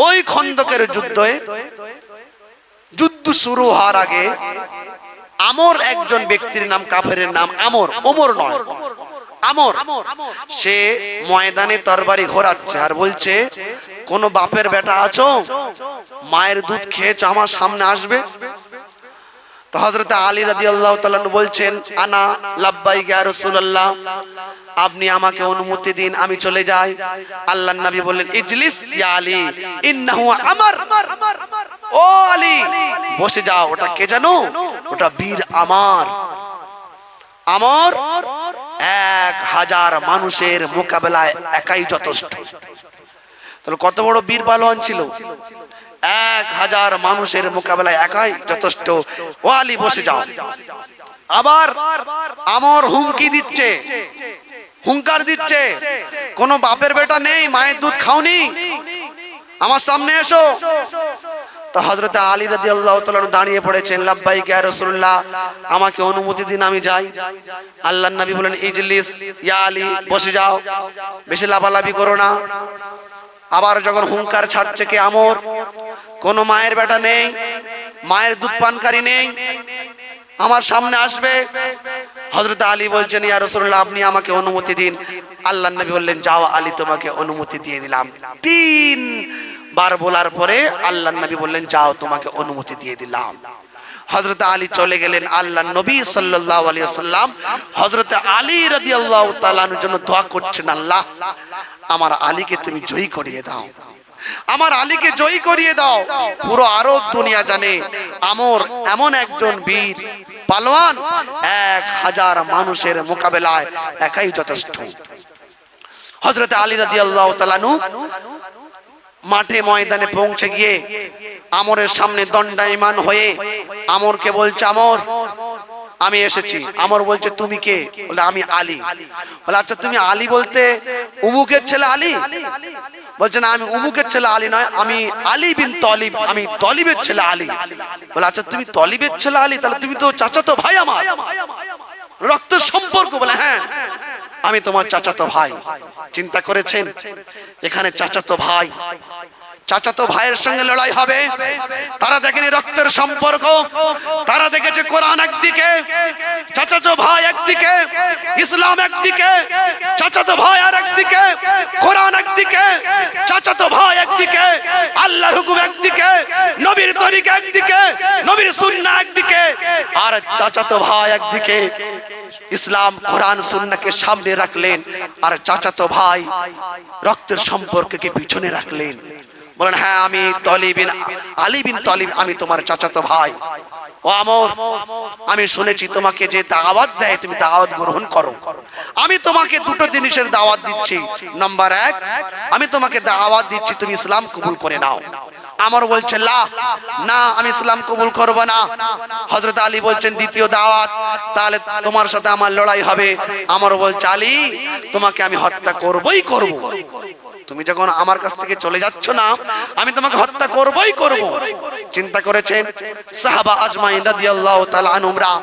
ওই খন্দকের যুদ্ধে যুদ্ধ শুরু হওয়ার আগে আমর একজন ব্যক্তির নাম, কাফেরের নাম আমর, ওমর নয়, আমর, সে ময়দানে তরবারি ঘোরাচ্ছে আর বলছে, কোন বাপের বেটা আছো, মায়ের দুধ খেয়েছো, আমার সামনে আসবে? তো হযরত আলী রাদিয়াল্লাহু তাআলা বলছেন, আনা লাব্বাইক ইয়া রাসূলুল্লাহ, আপনি আমাকে অনুমতি দিন, আমি চলে যাই। আল্লাহর নবী বললেন, ইজলিস ইয়া আলী ইন্নাহু আমর, ও আলী বসে যাও। ওটা কে জানো? ওটা বীর আমর। আমর 1000 মানুষের মোকাবেলায় একাই যথেষ্ট। তাহলে কত বড় বীর পালোয়ান ছিল? 1000 মানুষের মোকাবেলায় একাই যথেষ্ট। ও আলী বসে যাও। আবার আমর হুমকি দিচ্ছে, হুঙ্কার দিচ্ছে, কোন বাপের বেটা নেই, মায়ের দুধ খাওনি, আমার সামনে এসো। তো হযরত আলী রাদিয়াল্লাহু তাআলা দাঁড়িয়ে পড়েছেন, লাব্বাইক ইয়া রাসূলুল্লাহ, আমাকে অনুমতি দিন, আমি যাই। আল্লাহর নবী বলেন, ইজলিস ইয়া আলী, বসে যাও, বেশি লাফালাফি করো না। আবার যখন হুঙ্কার ছাড়ছে কে? আমর, কোন মায়ের বেটা নেই, মায়ের দুধ পানকারী নেই, আমার সামনে আসবে। হযরত আলী বলছেন, ইয়া রাসূলুল্লাহ, আপনি আমাকে অনুমতি দিন। আল্লাহর নবী বললেন, যাও আলী, তোমাকে অনুমতি দিয়ে দিলাম। 3 বার বলার পরে আল্লাহর নবী বললেন, যাও, তোমাকে অনুমতি দিয়ে দিলাম। হযরত আলী চলে গেলেন। আল্লাহর নবী সাল্লাল্লাহু আলাইহি ওয়াসাল্লাম হযরত আলী রাদিয়াল্লাহু তাআলা আনহুর জন্য দোয়া করছেন, আল্লাহ আমার আলীকে তুমি জয়ী করিয়ে দাও, আমার আলীকে জয়ী করিয়ে দাও। পুরো আরব দুনিয়া জানে আমর এমন একজন বীর পালোয়ান, 1000 মানুষের মোকাবেলায় একাই যথেষ্ট। হযরত আলী রাদিয়াল্লাহু তাআলা আনহু মাঠে ময়দানে পৌঁছে গিয়ে আমরের সামনে দণ্ডায়মান হয়ে আমরকে বলছে, আমর আমি এসেছি। আমর বলছে, তুমি কে? বলে, আমি আলী। বলে, আচ্ছা তুমি আলী বলতে উমুকের ছেলে আলী? বলছে, না, আমি উমুকের ছেলে আলী নয়, আমি আলী বিন তলিব, আমি তলিবের ছেলে আলী। বলে, আচ্ছা তুমি তলিবের ছেলে আলী, তাহলে তুমি তো চাচাতো ভাই, আমার রক্তের সম্পর্ক। বলে, হ্যাঁ, আমি তোমার চাচাতো ভাই। চিন্তা করেছেন, এখানে চাচাতো ভাই, চাচাতো ভাইয়ের সঙ্গে লড়াই হবে। তারা দেখেনি রক্তের সম্পর্ক, তারা দেখেছে কোরআন একদিকে, চাচাতো ভাই একদিকে, ইসলাম একদিকে, চাচাতো ভাই আর একদিকে, কোরআন একদিকে, চাচাতো ভাই একদিকে, আল্লাহর হুকুম একদিকে, নবীর তরিকা একদিকে, নবীর সুন্নাহ একদিকে, আর চাচাতো ভাই একদিকে। ইসলাম কোরআন সুন্নাহকে সামনে রাখলেন, আর চাচাতো ভাই রক্তের সম্পর্ককে পিছনে রাখলেন। বলেন, হ্যাঁ, আমি আলী বিন তলিব, আমি তোমার চাচাতো ভাই। ও আমর, আমি শুনেছি তোমাকে যে দাওয়াত দেয় তুমি দাওয়াত গ্রহণ করো। আমি তোমাকে দুটো জিনিসের দাওয়াত দিচ্ছি। নাম্বার 1, আমি তোমাকে দাওয়াত দিচ্ছি তুমি ইসলাম কবুল করে নাও। আমর বলছে, না, আমি ইসলাম কবুল করব না। হযরত আলী বলছেন, দ্বিতীয় দাওয়াত, তাহলে তোমার সাথে আমার লড়াই হবে। আমর বলছে, আলী তোমাকে আমি হত্যা করবই করব। তুমি যখন আমার কাছ থেকে চলে যাচ্ছ না, আমি তোমাকে হত্যা করবই করব। চিন্তা করেছেন সাহাবা আজমাইন রাদিয়াল্লাহু তাআলা আনহুরা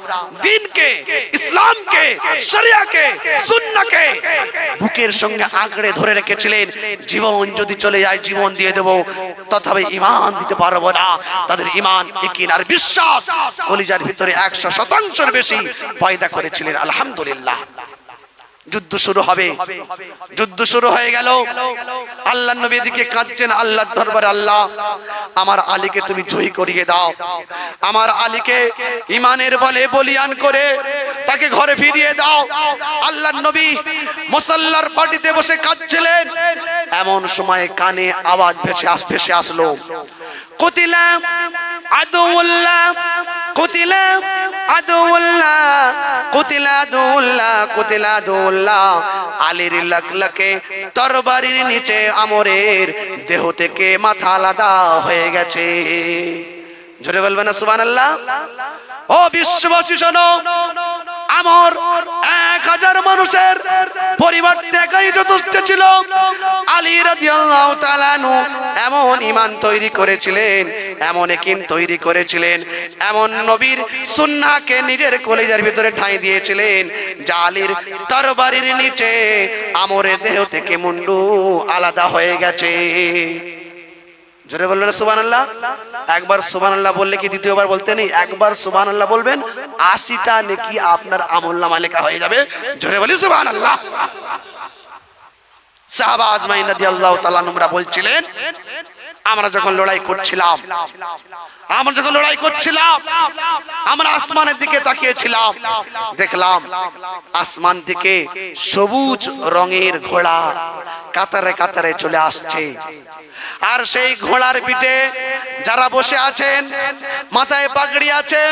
দ্বীনকে, ইসলামকে, শরিয়াকে, সুন্নাহকে বুকের সঙ্গে আঁকড়ে ধরে রেখেছিলেন। জীবন যদি চলে যায় জীবন দিয়ে দেব, তথাপি ঈমান দিতে পারবো না। তাদের ঈমান, ইয়াকিন আর বিশ্বাস কলিজার ভিতরে 100% বেশি পয়দা করেছিলেন। আলহামদুলিল্লাহ। যুদ্ধ শুরু হবে, যুদ্ধ শুরু হয়ে গেল। আল্লাহর নবী এদিকে কাঁদছেন আল্লাহর দরবারে, আল্লাহ আমার আলীকে তুমি জয়ী করিয়ে দাও, আমার আলীকে ঈমানের বলে বলিয়ান করে তাকে ঘরে ফিরিয়ে দাও। আল্লাহর নবী মুসাল্লার পাটিতে বসে কাঁদছিলেন। এমন সময় কানে আওয়াজ ভেসে আসলো, কুতিলা আদুউল্লাহ, কুতিলা আদুউল্লাহ, কুতিলা আদুউল্লাহ, কুতিলা আদুউল্লাহ। আলীর লাকলাকে তরবারির নিচে আমরের দেহ থেকে মাথা আলাদা হয়ে গেছে। জোরে বলবেন না সুবহানাল্লাহ। ও বিশ্ববাসী শোনো, আমর 1000 মানুষের পরিবর্তে একাই যথেষ্ট ছিল। আলী রাদিয়াল্লাহু তাআলা আনহু এমন ঈমান তৈরি করেছিলেন, এমন ইয়াকিন তৈরি করেছিলেন, এমন নবীর সুন্নাহকে নিজের কলিজার ভিতরে ঠাঁই দিয়েছিলেন, যা আলীর তরবারির নিচে আমরের দেহ থেকে মুন্ডু আলাদা হয়ে গেছে। জোরে বলবেন সুবহানাল্লাহ। একবার সুবহানাল্লাহ বললে কি দ্বিতীয়বার বলতে নেই? একবার সুবহানাল্লাহ বলবেন, 80টা নেকি আপনার আমলনামায় লেখা হয়ে যাবে। জোরে বলি সুবহানাল্লাহ। সাহাবা আজমাইন রাদিয়াল্লাহু তাআলা আনহুরা বলছিলেন, আমরা যখন লড়াই করছিলাম আমরা আসমানের দিকে তাকিয়েছিলাম, দেখলাম আসমান থেকে সবুজ রঙের ঘোড়া কাতারে কাতারে চলে আসছে। আর সেই ঘোড়ার পিঠে যারা বসে আছেন, মাথায় পাগড়ি আছে,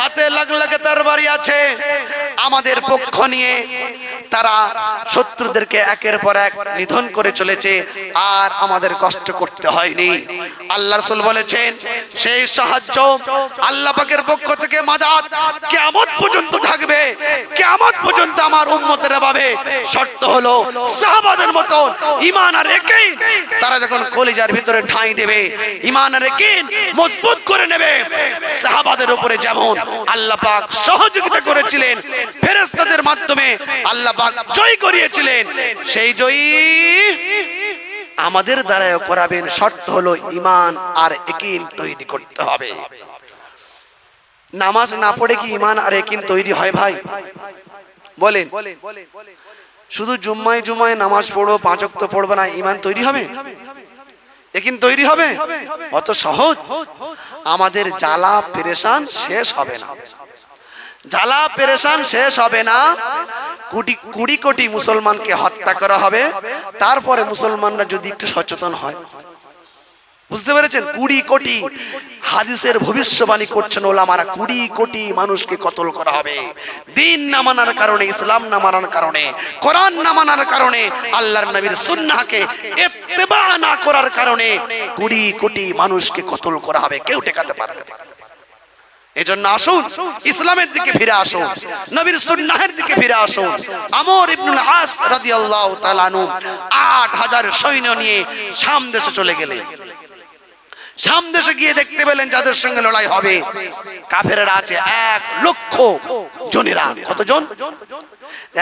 হাতে লাগলাগে তরবারি আছে, আমাদের পক্ষ নিয়ে তারা শত্রুদেরকে একের পর এক নিধন করে চলেছে, আর আমাদের কষ্ট করতে হয়নি। আল্লাহ রাসূল বলেছেন, সেই সাহায্য আল্লাহ পাকের পক্ষ থেকে মাদাত কিয়ামত পর্যন্ত থাকবে। কিয়ামত পর্যন্ত আমার উম্মতেরা পাবে। শর্ত হলো সাহাবাদের মতন ঈমান আর ইয়াকিন তারা যখন কলিজার ভিতরে ঠাঁই দেবে, ঈমান আর ইয়াকিন মজবুত করে নেবে। সাহাবাদের উপরে যেমন আল্লাহ পাক সহযোগিতা করেছিলেন, ফেরেশতাদের মাধ্যমে আল্লাহ পাক জয় করিয়েছিলেন, সেই জয়ী আমাদের দ্বারাও করাবেন। শর্ত হলো ঈমান আর ইয়াকিন তৈরি করতে হবে। নামাজ না পড়ে কি ঈমান আর ইয়াকিন তৈরি হয় ভাই? বলেন, শুধু জুম্মায় নামাজ পড়বো, 5 ওয়াক্ত পড়বো না, ঈমান তৈরি হবে? ইয়াকিন তৈরি হবে? অত সহজ? আমাদের জ্বালা পেরেশান শেষ হবে না, জ্বালা পেরেশান শেষ হবে না। কোটি কোটি মুসলমানকে হত্যা করা হবে, তারপরে মুসলমানরা যদি একটু সচেতন হয়। বুঝতে পেরেছেন? 20 কোটি, হাদিসের ভবিষ্যবাণী করছেন ওলামারা, 20 কোটি মানুষকে কতল করা হবে দিন না মানার কারণে, ইসলাম না মানার কারণে, কোরআন না মানার কারণে, আল্লাহর নবীর সুন্নাহকে ইত্তেবা না করার কারণে 20 কোটি মানুষকে কতল করা হবে, কেউ ঠেকাতে পারবে না। এজন্য আসুন ইসলামের দিকে ফিরে আসুন, নবীর সুন্নাহের দিকে ফিরে আসুন। আমর ইবনুল আস রাদিয়াল্লাহু তাআলা আনহু 8000 সৈন্য নিয়ে শাম দেশে চলে গেলেন। শাম দেশে গিয়ে দেখতে পেলেন যাদের সঙ্গে লড়াই হবে কাফেররা আছে 1 লক্ষ জনেরা। কতজন?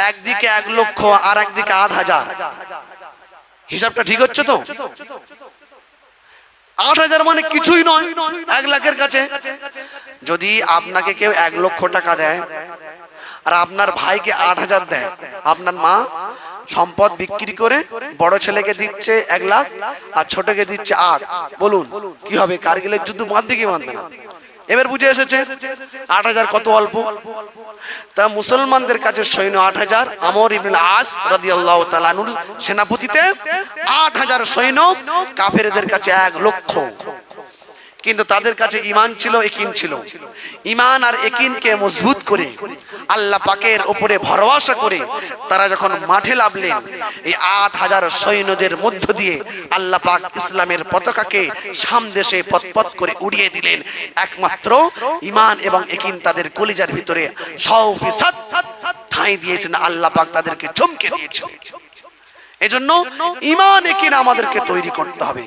একদিকে 1 লক্ষ আর একদিকে 8000। হিসাবটা ঠিক হচ্ছে তো? 8000 মানে কিছুই নয় 1 লাখের কাছে। যদি আপনাকে কেউ 1 লক্ষ টাকা দেয় আর আপনার ভাইকে 8000 দেয়, আপনার মা সম্পদ বিক্রি করে বড় ছেলেকে দিচ্ছে 1 লাখ আর ছোটকে দিচ্ছে 8, বলুন কি হবে? কারগিলের যুদ্ধ বাঁধবে কি বাঁধবে না? এবার বুঝে এসেছে 8000 কত অল্প। তা মুসলমানদের কাছে সৈন্য 8000, আমর ইবনুল আস রাদিয়াল্লাহু তাআলা আনহুর সেনাপতিতে 8000 সৈন্য, কাফেরদের কাছে 1 লক্ষ। কিন্তু তাদের কাছে ঈমান ছিল, ইয়াকিন ছিল। ঈমান আর ইয়াকিনকে মজবুত করে আল্লাহ পাকের উপরে ভরসা করে তারা যখন মাঠে নামলেন, এই 8000 সৈন্যদের মধ্য দিয়ে আল্লাহ পাক ইসলামের পতাকাকে শাম দেশে পতপত করে উড়িয়ে দিলেন। একমাত্র ঈমান এবং ইয়াকিন তাদের কলিজার ভিতরে 100% ঠাঁই দিয়েছেন, আল্লাহ পাক তাদেরকে চমকে দিয়েছিলেন। এজন্য ঈমান ইয়াকিন আমাদেরকে তৈরি করতে হবে।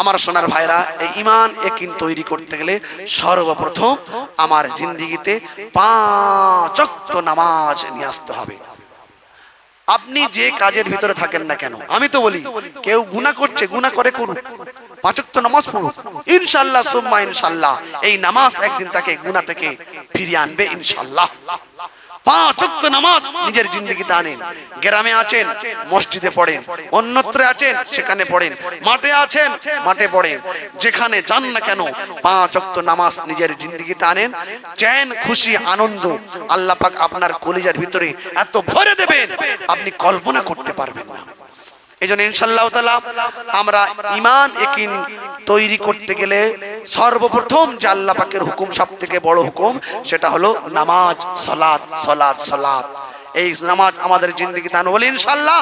আমার সোনার ভাইরা, এই ঈমান ইয়াকিন তৈরি করতে গেলে সর্বপ্রথম আমার জিন্দেগিতে 5 ওয়াক্ত নামাজ নিয়ে আসতে হবে। আপনি যে কাজের ভিতরে থাকেন না কেন, আমি তো বলি কেউ গুনাহ করছে, গুনাহ করে করুক, 5 ওয়াক্ত নামাজ পড়ুক, ইনশাআল্লাহ সুম্মা ইনশাআল্লাহ এই নামাজ একদিন তাকে গুনাহ থেকে ফিরিয়ে আনবে ইনশাআল্লাহ। 5 ওয়াক্ত নামাজ নিজের জিন্দেগিতে আনেন। গ্রামে আছেন মসজিদে পড়েন, অন্যত্র আছেন সেখানে পড়েন, মাঠে আছেন মাঠে পড়েন, যেখানে যান না কেন 5 ওয়াক্ত নামাজ নিজের জিন্দেগিতে আনেন। চैन খুশি আনন্দ আল্লাহ পাক আপনার কলিজার ভিতরে এত ভরে দেবেন আপনি কল্পনা করতে পারবেন না। এজন্য ইনশাআল্লাহ তাআলা আমরা ঈমান ইয়াকিন তৈরি করতে গেলে সর্বপ্রথম যে আল্লাহ পাকের হুকুম, সবথেকে বড় হুকুম, সেটা হলো নামাজ, সালাত, সালাত, সালাত। এই নামাজ আমাদের জিন্দেগিতে আনবো ইনশাআল্লাহ।